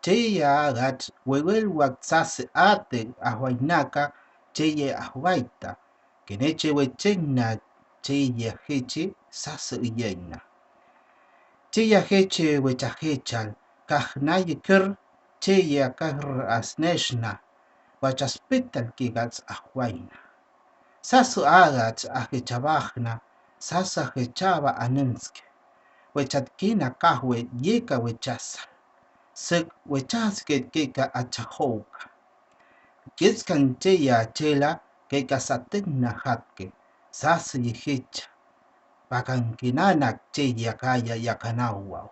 cheya agach wewelwak sase ate ahuaynaka cheye ahuayta keneche wechena cheya heche sase uyeyna cheya heche wechahechal kahnaye ker cheya kahr asneshna wachaspital kigats ahuayna sasu agach ahechabajna sasa hechaba anenske wechatkina kahwe yeka wechasa sek wechaske keka achahoka kiskan cheya chela keka satenna hatke sasa yehecha pakankinana cheya kaya yakanawa